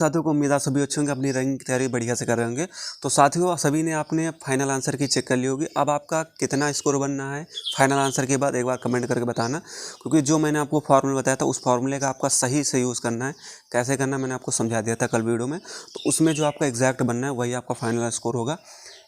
साथियों को उम्मीद आप सभी अच्छे होंगे, अपनी रनिंग की तैयारी बढ़िया से कर रहे होंगे। तो साथियों सभी ने आपने फाइनल आंसर की चेक कर ली होगी। अब आपका कितना स्कोर बनना है फाइनल आंसर के बाद एक बार कमेंट करके बताना, क्योंकि जो मैंने आपको फार्मूला बताया था उस फार्मूले का आपका सही से यूज़ करना है। कैसे करना मैंने आपको समझा दिया था कल वीडियो में, तो उसमें जो आपका एग्जैक्ट बनना है वही आपका फाइनल स्कोर होगा।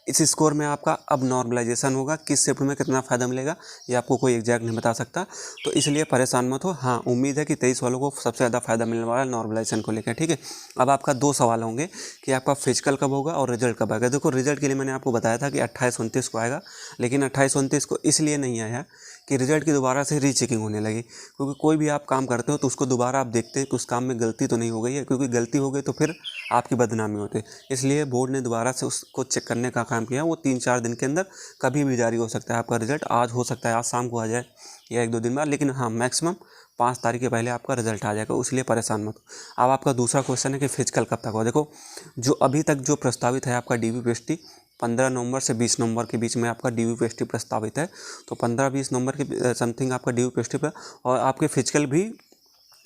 इस स्कोर में आपका अब नॉर्मलाइजेशन होगा, किस शिफ्ट में कितना फ़ायदा मिलेगा ये आपको कोई एग्जैक्ट नहीं बता सकता, तो इसलिए परेशान मत हो। हाँ, उम्मीद है कि 23 वालों को सबसे ज़्यादा फ़ायदा मिलने वाला है नॉर्मलाइजेशन को लेकर, ठीक है। अब आपका 2 सवाल होंगे कि आपका फिजिकल कब होगा और रिजल्ट कब आएगा। देखो, रिजल्ट के लिए मैंने आपको बताया था कि 28-29 को आएगा, लेकिन 28-29 को इसलिए नहीं आया कि रिजल्ट की दोबारा से रीचेकिंग होने लगी, क्योंकि कोई भी आप काम करते हो तो उसको दोबारा आप देखते हैं कि उस काम में गलती तो नहीं हो गई है, क्योंकि गलती हो गई तो फिर आपकी बदनामी होती है। इसलिए बोर्ड ने दोबारा से उसको चेक करने का काम किया। वो 3-4 दिन के अंदर कभी भी जारी हो सकता है आपका रिजल्ट। आज हो सकता है आज शाम को आ जाए या 1-2 दिन बाद, लेकिन हाँ मैक्सिमम 5 तारीख के पहले आपका रिजल्ट आ जाएगा, इसलिए परेशान मत हो। अब आपका दूसरा क्वेश्चन है कि फिजिकल कब तक हो। देखो, जो अभी तक जो प्रस्तावित है आपका DVPST 15 नवंबर से 20 नवंबर के बीच में आपका DVPST प्रस्तावित है। तो 15-20 नवंबर के समथिंग आपका DVPST पर, और आपके फिजिकल भी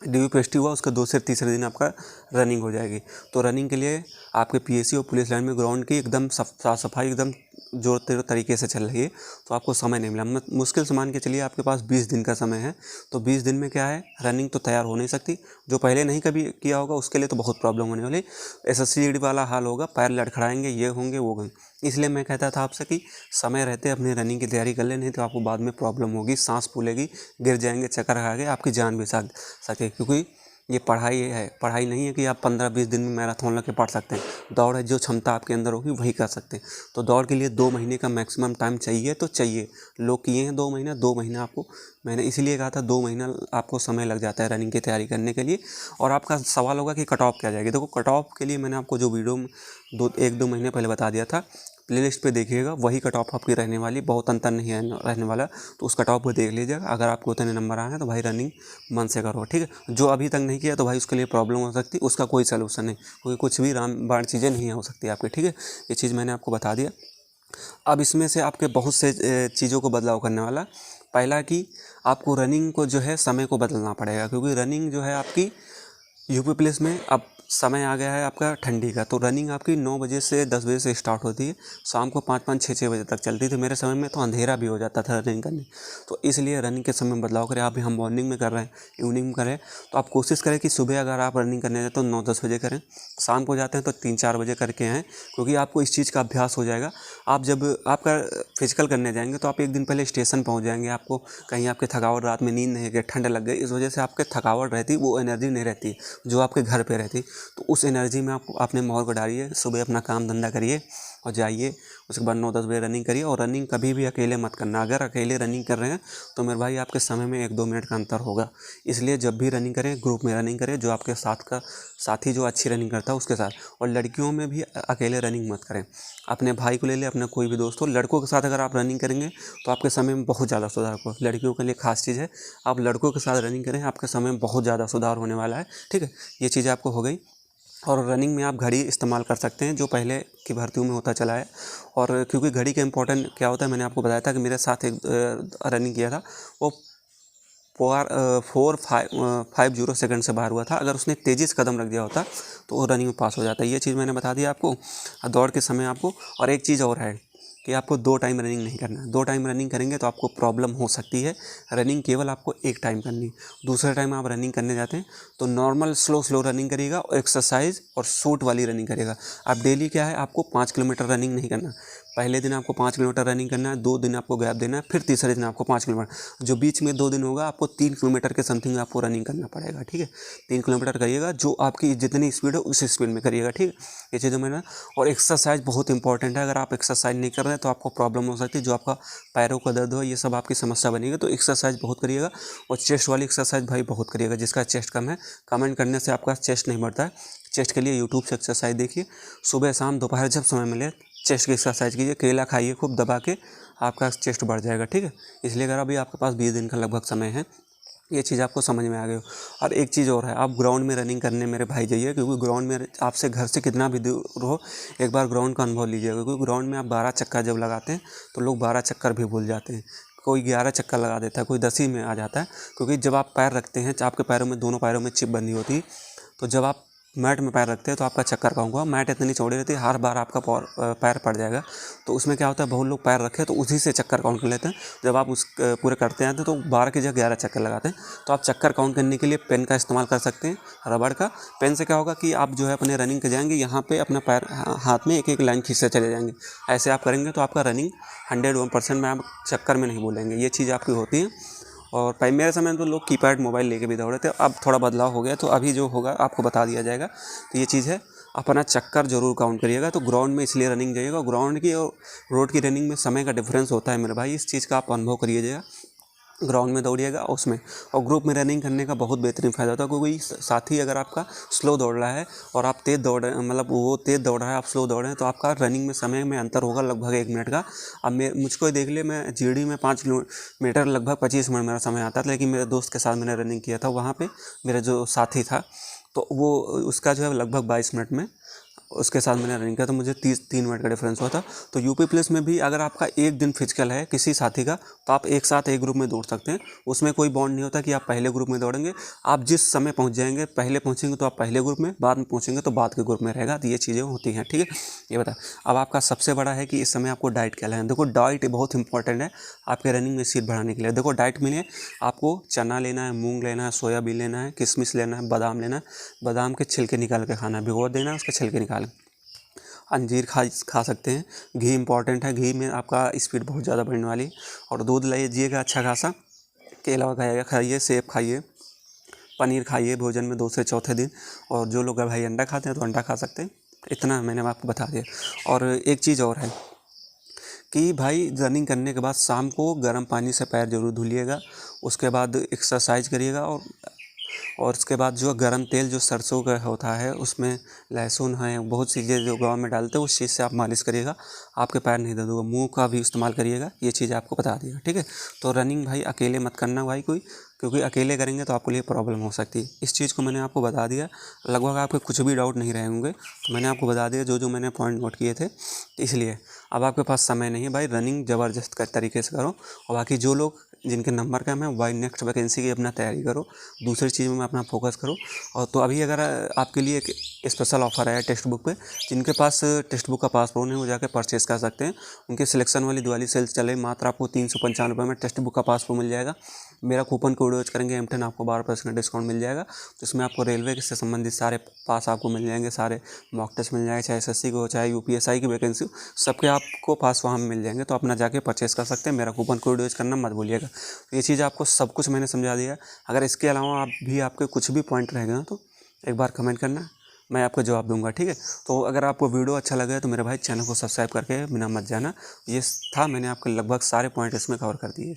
DVPST हुआ उसके 2 से तीसरे दिन आपका रनिंग हो जाएगी। तो रनिंग के लिए आपके PSC और पुलिस लाइन में ग्राउंड की एकदम साफ सफाई एकदम जोर तरीके से चल रही है, तो आपको समय नहीं मिला। मुश्किल से मान के चलिए आपके पास 20 दिन का समय है। तो 20 दिन में क्या है, रनिंग तो तैयार हो नहीं सकती। जो पहले नहीं कभी किया होगा उसके लिए तो बहुत प्रॉब्लम होने वाली, SSCGD वाला हाल होगा, पैर लड़खड़ाएंगे, ये होंगे वो होंगे। इसलिए मैं कहता था आपसे कि समय रहते अपनी रनिंग की तैयारी कर ले, नहीं तो आपको बाद में प्रॉब्लम होगी, सांस फूलेगी, गिर जाएंगे, चक्कर आएंगे, आपकी जान भी सके। क्योंकि ये पढ़ाई है, पढ़ाई नहीं है कि आप 15-20 दिन में मैराथन लग के पढ़ सकते हैं। दौड़ है, जो क्षमता आपके अंदर होगी वही कर सकते हैं। तो दौड़ के लिए 2 महीने का मैक्सिमम टाइम चाहिए, तो चाहिए। लोग किए हैं 2 महीना आपको मैंने इसीलिए कहा था 2 महीना आपको समय लग जाता है रनिंग की तैयारी करने के लिए। और आपका सवाल होगा कि कट ऑफ क्या जाएगी। देखो, कट ऑफ के लिए मैंने आपको जो वीडियो 1-2 महीने पहले बता दिया था, प्लेलिस्ट पे देखिएगा, वही कट ऑफ आपकी रहने वाली, बहुत अंतर नहीं है रहने वाला। तो उस कट ऑफ को देख लीजिएगा। अगर आपको उतने नंबर आए हैं तो भाई रनिंग मन से करो, ठीक है। जो अभी तक नहीं किया तो भाई उसके लिए प्रॉब्लम हो सकती है, उसका कोई सलूशन नहीं, क्योंकि कुछ भी रामबाण चीज़ें नहीं हो सकती आपकी, ठीक है। ये चीज़ मैंने आपको बता दिया। अब इसमें से आपके बहुत से चीज़ों को बदलाव करने वाला। पहला कि आपको रनिंग को जो है समय को बदलना पड़ेगा, क्योंकि रनिंग जो है आपकी यूपी पुलिस में अब समय आ गया है आपका ठंडी का। तो रनिंग आपकी 9 बजे से 10 बजे से स्टार्ट होती है, शाम को 5-5, 6-6 बजे तक चलती थी। मेरे समय में तो अंधेरा भी हो जाता था रनिंग करने। तो इसलिए रनिंग के समय में बदलाव करें। अभी हम मॉर्निंग में कर रहे हैं, इवनिंग में करें। तो आप कोशिश करें कि सुबह अगर आप रनिंग करने जाते तो 9-10 बजे करें, शाम को जाते हैं तो 3-4 बजे करके आएँ, क्योंकि आपको इस चीज़ का अभ्यास हो जाएगा। आप जब आपका फिजिकल करने जाएंगे तो आप 1 दिन पहले स्टेशन पहुँच जाएंगे, आपको कहीं आपके थकावट, रात में नींद नहीं गई, ठंड लग गई, इस वजह से आपके थकावट रहती, वो एनर्जी नहीं रहती जो आपके घर पे रहती। तो उस एनर्जी में आप अपने माहौल को डालिए, सुबह अपना काम धंधा करिए और जाइए। उसके बाद 9-10 बजे रनिंग करिए। और रनिंग कभी भी अकेले मत करना। अगर अकेले रनिंग कर रहे हैं तो मेरे भाई आपके समय में 1-2 मिनट का अंतर होगा। इसलिए जब भी रनिंग करें ग्रुप में रनिंग करें, जो आपके साथ का साथी जो अच्छी रनिंग करता है उसके साथ। और लड़कियों में भी अकेले रनिंग मत करें, अपने भाई को ले लें, अपना कोई भी दोस्त हो। लड़कों के साथ अगर आप रनिंग करेंगे तो आपके समय में बहुत ज़्यादा सुधार होगा। लड़कियों के लिए खास चीज़ है, आप लड़कों के साथ रनिंग करें, आपके समय में बहुत ज़्यादा सुधार होने वाला है, ठीक है। ये चीज़ आपको हो गई। और रनिंग में आप घड़ी इस्तेमाल कर सकते हैं, जो पहले की भर्तियों में होता चला है। और क्योंकि घड़ी का इम्पोर्टेंट क्या होता है, मैंने आपको बताया था कि मेरे साथ एक रनिंग किया था, वो 4-5-0 सेकंड से बाहर हुआ था। अगर उसने तेज़ी से कदम रख दिया होता तो वो रनिंग में पास हो जाता है। ये चीज़ मैंने बता दिया आपको दौड़ के समय आपको। और एक चीज़ और है कि आपको 2 टाइम रनिंग नहीं करना है। 2 टाइम रनिंग करेंगे तो आपको प्रॉब्लम हो सकती है। रनिंग केवल आपको 1 टाइम करनी है। दूसरे टाइम आप रनिंग करने जाते हैं तो नॉर्मल स्लो रनिंग करिएगा, और एक्सरसाइज और शूट वाली रनिंग करिएगा। आप डेली क्या है, आपको 5 किलोमीटर रनिंग नहीं करना। पहले दिन आपको 5 किलोमीटर रनिंग करना है, 2 दिन आपको गैप देना है, फिर तीसरे दिन आपको 5 किलोमीटर। जो बीच में 2 दिन होगा आपको 3 किलोमीटर के समथिंग आपको रनिंग करना पड़ेगा, ठीक है। 3 किलोमीटर करिएगा, जो आपकी जितनी स्पीड है उस स्पीड में करिएगा, ठीक है। ये चीज़ें मैंने। और एक्सरसाइज बहुत इंपॉर्टेंट है। अगर आप एक्सरसाइज नहीं कर रहे हैं तो आपको प्रॉब्लम हो सकती है, जो आपका पैरों का दर्द हो, ये सब आपकी समस्या बनेगी। तो एक्सरसाइज बहुत करिएगा। और चेस्ट वाली एक्सरसाइज भाई बहुत करिएगा। जिसका चेस्ट कम है, कमेंट करने से आपका चेस्ट नहीं बढ़ता है। चेस्ट के लिए यूट्यूब से एक्सरसाइज देखिए, सुबह शाम दोपहर जब समय मिले चेस्ट की एक्सरसाइज कीजिए। केला खाइए खूब दबा के, आपका चेस्ट बढ़ जाएगा, ठीक है। इसलिए अगर अभी आपके पास 20 दिन का लगभग समय है, ये चीज़ आपको समझ में आ गई हो। और एक चीज़ और है, आप ग्राउंड में रनिंग करने मेरे भाई जाइए, क्योंकि ग्राउंड में आपसे घर से कितना भी दूर हो, एक बार ग्राउंड का अनुभव लीजिएगा। क्योंकि ग्राउंड में आप 12 चक्कर जब लगाते हैं तो लोग 12 चक्कर भी भूल जाते हैं। कोई 11 चक्कर लगा देता है, कोई 10 ही में आ जाता है। क्योंकि जब आप पैर रखते हैं, आपके पैरों में, दोनों पैरों में चिप बंधी होती है, तो जब आप मैट में पैर रखते हैं तो आपका चक्कर कम होगा। मैट इतनी चौड़ी रहती है, हर बार आपका पैर पड़ जाएगा। तो उसमें क्या होता है, बहुत लोग पैर रखे तो उसी से चक्कर काउंट कर लेते हैं। जब आप उस पूरे करते हैं तो 12 की जगह 11 चक्कर लगाते हैं। तो आप चक्कर काउंट करने के लिए पेन का इस्तेमाल कर सकते हैं, रबड़ का। पेन से क्या होगा कि आप जो है अपने रनिंग के जाएंगे, यहाँ पे अपना पैर हाथ में एक एक लाइन खींचते चले जाएंगे। ऐसे आप करेंगे तो आपका रनिंग 101% में आप चक्कर में नहीं बोलेंगे। ये चीज़ आपकी होती है। और पहले मेरे समय में तो लोग कीपैड मोबाइल लेके भी दौड़े थे, अब थोड़ा बदलाव हो गया। तो अभी जो होगा आपको बता दिया जाएगा। तो ये चीज़ है, अपना चक्कर जरूर काउंट करिएगा। तो ग्राउंड में इसलिए रनिंग जाइएगा, ग्राउंड की और रोड की रनिंग में समय का डिफरेंस होता है मेरे भाई, इस चीज़ का आप अनुभव करिएगा। ग्राउंड में दौड़िएगा उसमें, और ग्रुप में रनिंग करने का बहुत बेहतरीन फ़ायदा होता है। क्योंकि साथी अगर आपका स्लो दौड़ रहा है और आप तेज़ दौड़ रहे हैं, मतलब वो तेज़ दौड़ रहा है, आप स्लो दौड़ रहे हैं, तो आपका रनिंग में समय में अंतर होगा लगभग 1 मिनट का। अब मुझको देख लिए, मैं जीडी में 5 किलोमीटर लगभग 25 मिनट मेरा समय आता था। लेकिन मेरे दोस्त के साथ मैंने रनिंग किया था, वहाँ पर मेरा जो साथी था तो वो उसका जो है लगभग 22 मिनट में उसके साथ मैंने रनिंग किया, तो मुझे 3 मिनट का डिफरेंस हुआ था। तो यूपी पुलिस में भी अगर आपका एक दिन फिजिकल है किसी साथी का, तो आप एक साथ एक ग्रुप में दौड़ सकते हैं। उसमें कोई बॉन्ड नहीं होता कि आप पहले ग्रुप में दौड़ेंगे। आप जिस समय पहुंच जाएंगे, पहले पहुंचेंगे तो आप पहले ग्रुप में, बाद में पहुंचेंगे तो बाद के ग्रुप में रहेगा। तो ये चीज़ें होती हैं, ठीक है। ये बता, अब आपका सबसे बड़ा है कि इस समय आपको डाइट क्या लेना है। देखो डाइट बहुत इंपॉर्टेंट है आपके रनिंग में स्पीड बढ़ाने के लिए। देखो डाइट में आपको चना लेना है, मूँग लेना है, सोयाबीन लेना है, किशमिश लेना है, बादाम लेना है। बादाम के छिलके निकाल के खाना है, भिगो देना है, उसके छिलके निकाल। अंजीर खा सकते हैं। घी इंपॉर्टेंट है, घी में आपका स्पीड बहुत ज़्यादा बढ़ने वाली है। और दूध लीजिएगा अच्छा खासा, केला खाइए, सेब खाइए, पनीर खाइए भोजन में 2 से चौथे दिन। और जो लोग भाई अंडा खाते हैं तो अंडा खा सकते हैं। इतना मैंने आपको बता दिया। और एक चीज़ और है कि भाई रनिंग करने के बाद शाम को गर्म पानी से पैर जरूर धुलिएगा। उसके बाद एक्सरसाइज करिएगा। और उसके बाद जो गर्म तेल जो सरसों का होता है, उसमें लहसुन है, बहुत सी चीज़ें जो गाँव में डालते हैं, उस चीज़ से आप मालिश करिएगा, आपके पैर नहीं दर्द होगा। मुँह का भी इस्तेमाल करिएगा। ये चीज़ आपको बता दिया, ठीक है। तो रनिंग भाई अकेले मत करना भाई कोई, क्योंकि अकेले करेंगे तो आपके लिए प्रॉब्लम हो सकती है। इस चीज़ को मैंने आपको बता दिया, लगभग आपके कुछ भी डाउट नहीं रहे होंगे। तो मैंने आपको बता दिया जो मैंने पॉइंट नोट किए थे। इसलिए अब आपके पास समय नहीं है भाई, रनिंग ज़बरदस्त तरीके से करो। और बाकी जो लोग जिनके नंबर कम है भाई, नेक्स्ट वैकेंसी की अपना तैयारी करो, दूसरी चीज़ में अपना फोकस करो। और तो अभी अगर आपके लिए एक स्पेशल ऑफर आया टेक्स्ट बुक पे, जिनके पास टेक्स्ट बुक का पासपोर्ट है वो जाकर परचेस कर सकते हैं। उनके सिलेक्शन वाली दिवाली सेल्स चले, मात्र आपको 355 रुपये में टेक्स्ट बुक का पासपोर्ट मिल जाएगा। मेरा कूपन कोड यूज करेंगे M10, आपको 12% डिस्काउंट मिल जाएगा। तो इसमें आपको रेलवे से संबंधित सारे पास आपको मिल जाएंगे, सारे मॉक टेस्ट मिल जाएंगे, चाहे SSC को, चाहे UPSI की वैकेंसी हो, सबके आपको पास वहाँ मिल जाएंगे। तो अपना जाके परचेस कर सकते हैं। मेरा कूपन कोड यूज करना मत भूलिएगा। तो ये चीज़ आपको सब कुछ मैंने समझा दिया। अगर इसके अलावा आपके कुछ भी पॉइंट रह गए तो एक बार कमेंट करना, मैं आपको जवाब दूंगा, ठीक है। तो अगर आपको वीडियो अच्छा लगे तो मेरे भाई चैनल को सब्सक्राइब करके बिना मत जाना। ये था, मैंने आपके लगभग सारे पॉइंट इसमें कवर कर दिए।